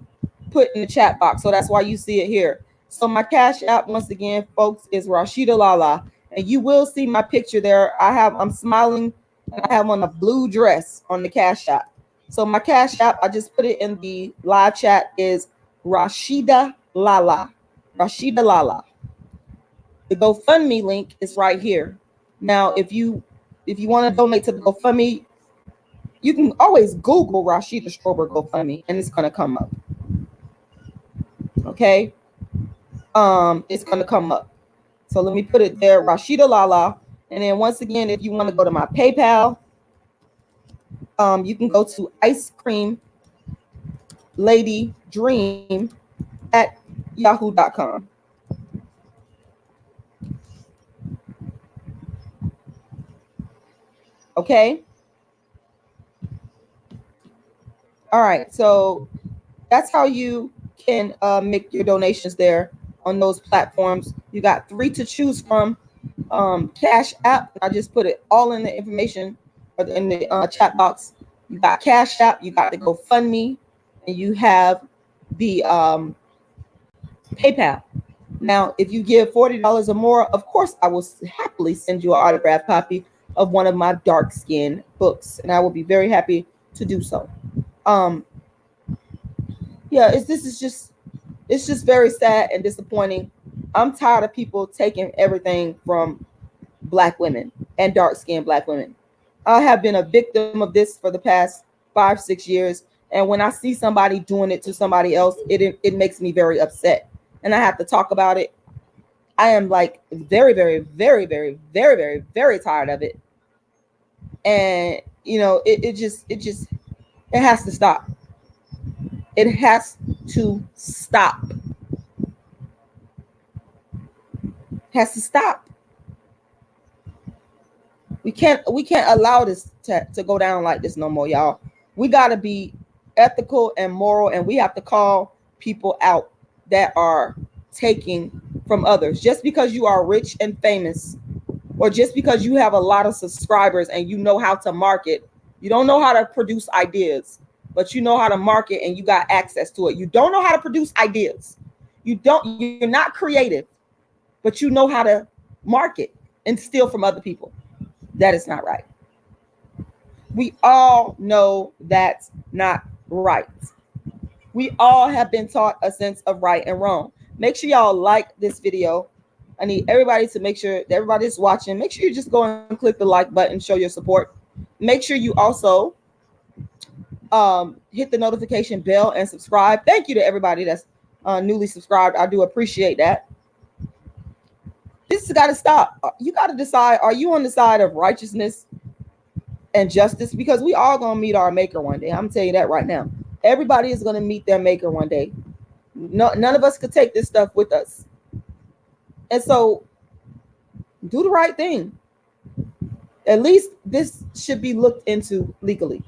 put in the chat box. So that's why you see it here. So my Cash App, once again, folks, is Rashidalala. And you will see my picture there. I'm smiling and I have on a blue dress on the Cash App. So my Cash App, I just put it in the live chat, is Rashida Lala. Rashida Lala. The GoFundMe link is right here. Now, if you want to donate to the GoFundMe, you can always Google Rashida Strober GoFundMe and it's gonna come up. Okay. It's gonna come up. So let me put it there, Rashida Lala. And then once again, if you want to go to my PayPal, you can go to Ice Cream Lady Dream at yahoo.com. Okay. All right. So that's how you can make your donations there on those platforms. You got 3 to choose from. Cash App, I just put it all in the information in the chat box. You got Cash App, you got the GoFundMe, and you have the PayPal. Now, if you give $40 or more, of course, I will happily send you an autographed copy of one of my dark skin books, and I will be very happy to do so. Yeah, it's just very sad and disappointing. I'm tired of people taking everything from Black women and dark-skinned Black women. I have been a victim of this for the past 5-6 years, and when I see somebody doing it to somebody else, it makes me very upset, and I have to talk about it. I am like very, very, very, very, very, very, very tired of it, and you know, it has to stop. It has to stop. Has to stop. We can't allow this to go down like this no more, y'all. We got to be ethical and moral, and we have to call people out that are taking from others. Just because you are rich and famous, or just because you have a lot of subscribers and you know how to market, you don't know how to produce ideas, but you know how to market and you got access to it. You don't know how to produce ideas. You're not creative, but you know how to market and steal from other people. That is not right. We all know that's not right. We all have been taught a sense of right and wrong. Make sure y'all like this video. I need everybody to make sure that everybody is watching. Make sure you just go and click the like button, show your support. Make sure you also hit the notification bell and subscribe. Thank you to everybody that's newly subscribed. I do appreciate that. This has got to stop. You got to decide, are you on the side of righteousness and justice? Because we all going to meet our maker one day. I'm telling you that right now. Everybody is going to meet their maker one day. No, none of us could take this stuff with us. And so do the right thing. At least this should be looked into legally,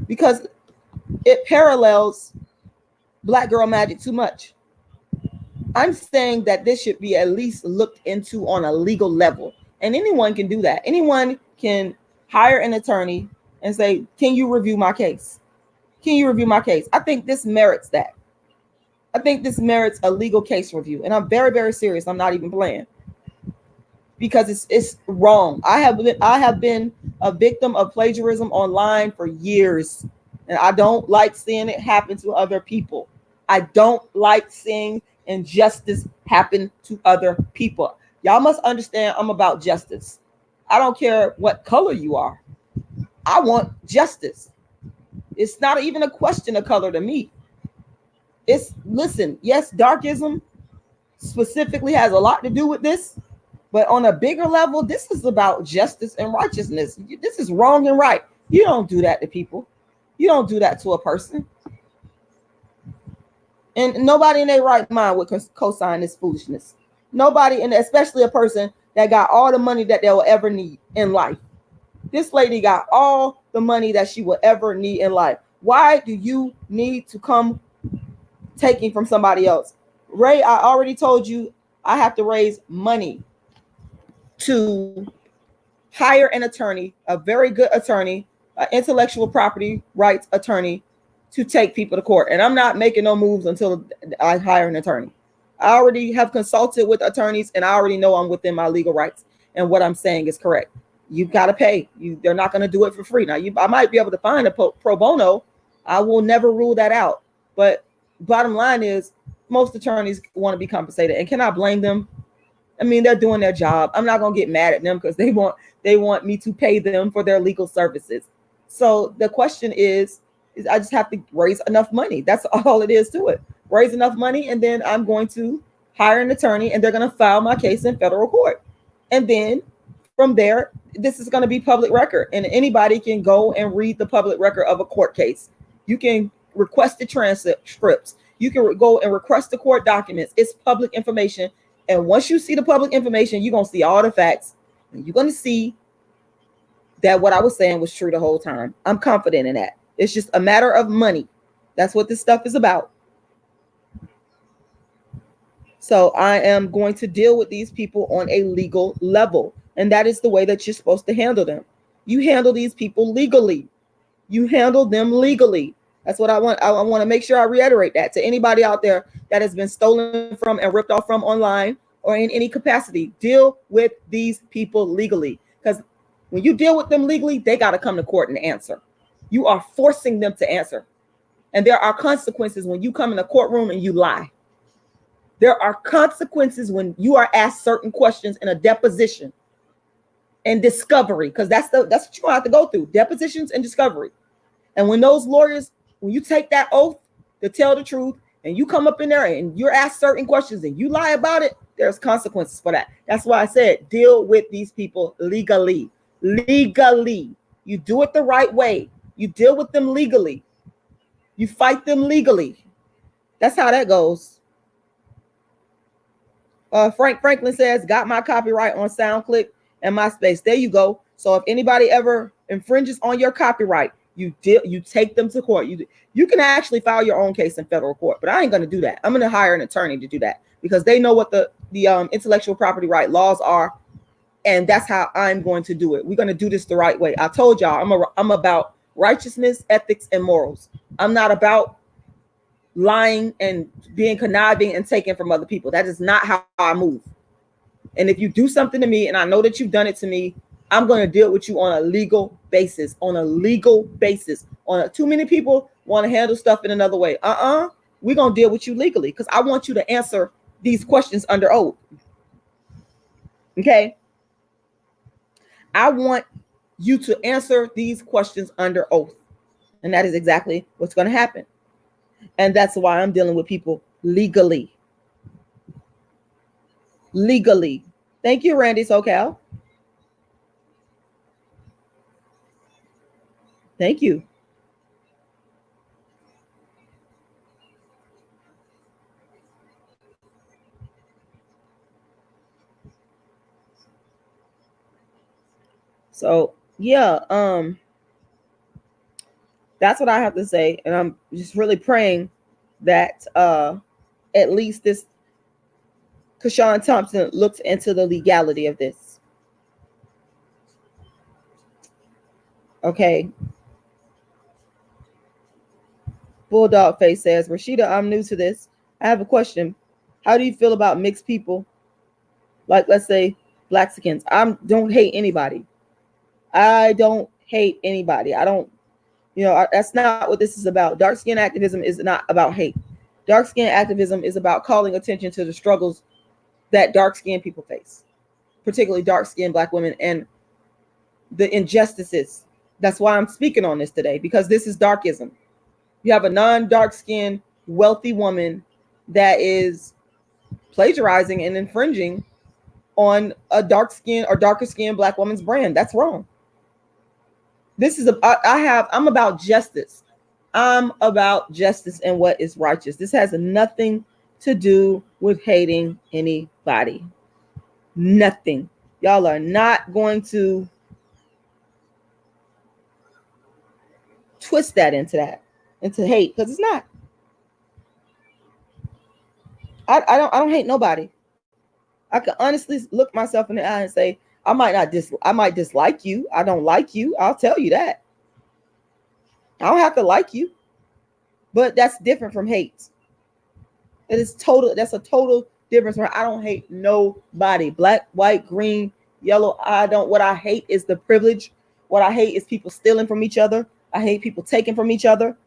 because it parallels Black Girl Magic too much. I'm saying that this should be at least looked into on a legal level. And anyone can do that. Anyone can hire an attorney and say, can you review my case? Can you review my case? I think this merits that. I think this merits a legal case review. And I'm very, very serious. I'm not even playing. Because it's wrong. I have been a victim of plagiarism online for years. And I don't like seeing it happen to other people. I don't like seeing injustice happen to other people. Y'all must understand, I'm about justice. I don't care what color you are. I want justice. It's not even a question of color to me. Listen, yes, darkism specifically has a lot to do with this, but on a bigger level, this is about justice and righteousness. This is wrong and right. You don't do that to people. You don't do that to a person. And nobody in their right mind would co-sign this foolishness. Nobody, and especially a person that got all the money that they'll ever need in life. This lady got all the money that she will ever need in life. Why do you need to come taking from somebody else? Ray, I already told you I have to raise money to hire an attorney, a very good attorney, an intellectual property rights attorney, to take people to court. And I'm not making no moves until I hire an attorney. I already have consulted with attorneys and I already know I'm within my legal rights. And what I'm saying is correct. You've got to pay. They're not going to do it for free. Now, I might be able to find a pro bono. I will never rule that out. But bottom line is most attorneys want to be compensated. And can I blame them? I mean, they're doing their job. I'm not going to get mad at them because they want me to pay them for their legal services. So the question is I just have to raise enough money. That's all it is to it. Raise enough money, and then I'm going to hire an attorney, and they're going to file my case in federal court. And then from there, this is going to be public record, and anybody can go and read the public record of a court case. You can request the transcripts. You can go and request the court documents. It's public information. And once you see the public information, you're going to see all the facts, and you're going to see that what I was saying was true the whole time. I'm confident in that. It's just a matter of money. That's what this stuff is about. So I am going to deal with these people on a legal level. And that is the way that you're supposed to handle them. You handle these people legally. You handle them legally. That's what I want. I want to make sure I reiterate that to anybody out there that has been stolen from and ripped off from online or in any capacity. Deal with these people legally. Because when you deal with them legally, they got to come to court and answer. You are forcing them to answer. And there are consequences when you come in a courtroom and you lie. There are consequences when you are asked certain questions in a deposition and discovery, because that's what you're gonna have to go through, depositions and discovery. And when those lawyers, when you take that oath to tell the truth and you come up in there and you're asked certain questions and you lie about it, there's consequences for that. That's why I said deal with these people legally. Legally. You do it the right way. You deal with them legally. You fight them legally. That's how that goes. Franklin says, got my copyright on SoundClick and MySpace. There you go. So if anybody ever infringes on your copyright, you take them to court. You can actually file your own case in federal court, but I ain't going to do that. I'm going to hire an attorney to do that because they know what the intellectual property right laws are, and that's how I'm going to do it. We're going to do this the right way. I told y'all I'm about righteousness, ethics, and morals. I'm not about lying and being conniving and taking from other people. That is not how I move. And if you do something to me and I know that you've done it to me, I'm going to deal with you on a legal basis. Too many people want to handle stuff in another way. We're going to deal with you legally because I want you to answer these questions under oath. Okay? I want you to answer these questions under oath. And that is exactly what's going to happen. And that's why I'm dealing with people legally. Legally. Thank you, Randy SoCal. Thank you. So yeah, that's what I have to say. And I'm just really praying that at least this Kashawn Thompson looks into the legality of this. Okay. Bulldog Face says, Rashida, I'm new to this. I have a question. How do you feel about mixed people? Like, let's say, Blaxicans. I don't hate anybody. I don't hate anybody. I don't, that's not what this is about. Dark skin activism is not about hate. Dark skin activism is about calling attention to the struggles that dark skinned people face, particularly dark skinned Black women, and the injustices. That's why I'm speaking on this today, because this is darkism. You have a non-dark skinned wealthy woman that is plagiarizing and infringing on a dark skin or darker skinned Black woman's brand. That's wrong. I'm about justice. I'm about justice and what is righteous. This has nothing to do with hating anybody. Nothing. Y'all are not going to twist that into hate, because it's not. I don't hate nobody. I can honestly look myself in the eye and say, I might dislike you. I don't like you. I'll tell you that. I don't have to like you. But that's different from hate. It is total. That's a total difference. Where I don't hate nobody, black, white, green, yellow. I don't. What I hate is the privilege. What I hate is people stealing from each other. I hate people taking from each other.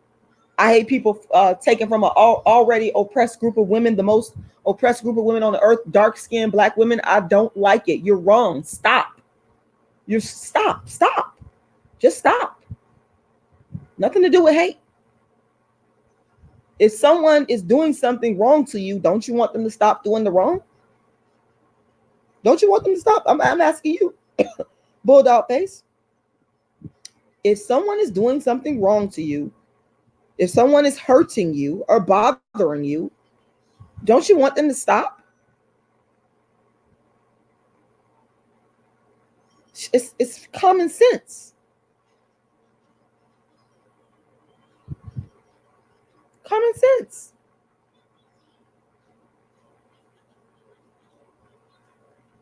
I hate people taking from an already oppressed group of women, the most oppressed group of women on the earth, dark-skinned black women. I don't like it. You're wrong. Stop. You stop. Stop. Just stop. Nothing to do with hate. If someone is doing something wrong to you, don't you want them to stop doing the wrong? Don't you want them to stop? I'm asking you, bulldog face. If someone is doing something wrong to you, if someone is hurting you or bothering you, don't you want them to stop? It's common sense. Common sense.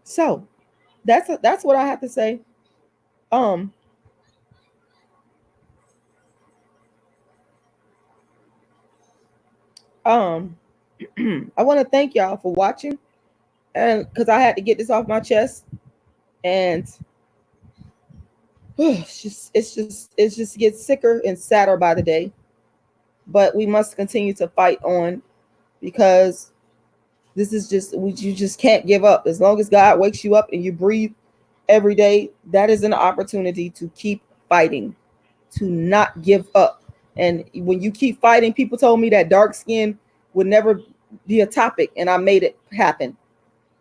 So that's what I have to say. I want to thank y'all for watching, and because I had to get this off my chest, and it just gets sicker and sadder by the day. But we must continue to fight on, because this is just you just can't give up. As long as God wakes you up and you breathe every day, that is an opportunity to keep fighting, to not give up. And when you keep fighting, people told me that dark skin would never be a topic, and I made it happen.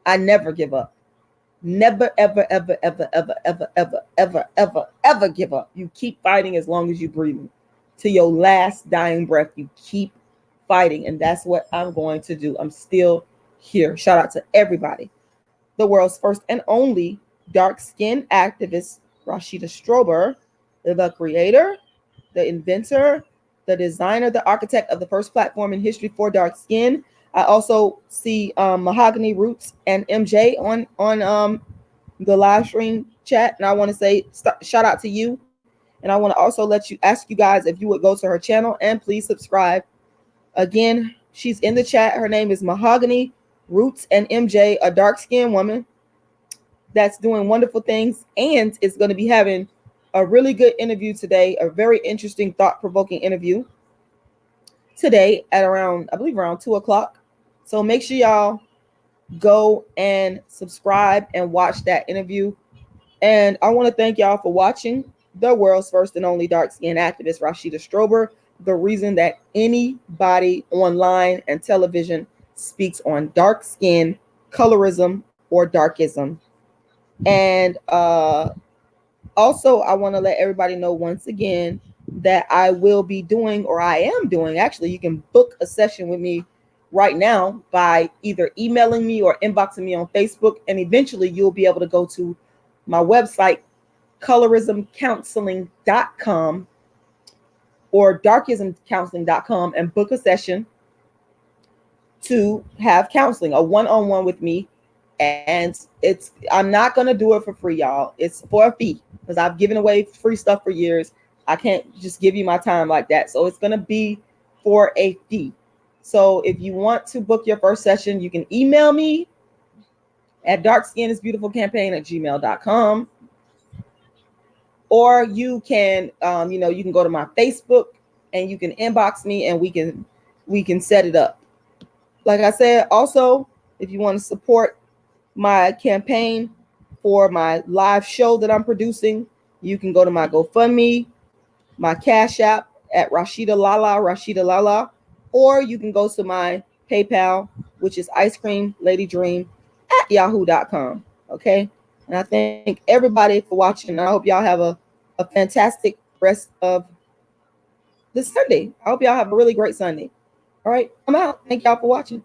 I never give up. Never, ever, ever, ever, ever, ever, ever, ever, ever, ever give up. You keep fighting as long as you're breathing. To your last dying breath, you keep fighting. And that's what I'm going to do. I'm still here. Shout out to everybody. The world's first and only dark skin activist, Rashida Strober, the creator, the inventor, the designer, the architect of the first platform in history for dark skin. I also see Mahogany Roots and MJ on the live stream chat, and I want to say shout out to you. And I want to also ask you guys if you would go to her channel and please subscribe. Again, she's in the chat. Her name is Mahogany Roots and MJ, a dark-skinned woman that's doing wonderful things, and is going to be having a really good interview today, a very interesting, thought-provoking interview today at around 2 o'clock. So make sure y'all go and subscribe and watch that interview. And I want to thank y'all for watching the world's first and only dark-skinned activist, Rashida Strober, the reason that anybody online and television speaks on dark skin, colorism, or darkism. And also, I want to let everybody know once again that I will be doing, or I am doing, actually, you can book a session with me right now by either emailing me or inboxing me on Facebook. And eventually you'll be able to go to my website, colorismcounseling.com or darkismcounseling.com, and book a session to have counseling, a one-on-one with me. And I'm not going to do it for free, y'all. It's for a fee, because I've given away free stuff for years. I can't just give you my time like that. So it's going to be for a fee. So if you want to book your first session, you can email me at darkskinisbeautifulcampaign@gmail.com. Or you can, you can go to my Facebook and you can inbox me, and we can set it up. Like I said, also, if you want to support my campaign for my live show that I'm producing, you can go to my GoFundMe, my Cash App at rashidalala, or you can go to my PayPal, which is icecreamladydream@yahoo.com. Okay. And I thank everybody for watching. I hope y'all have a fantastic rest of this Sunday. I hope y'all have a really great Sunday. All right. I'm out. Thank y'all for watching.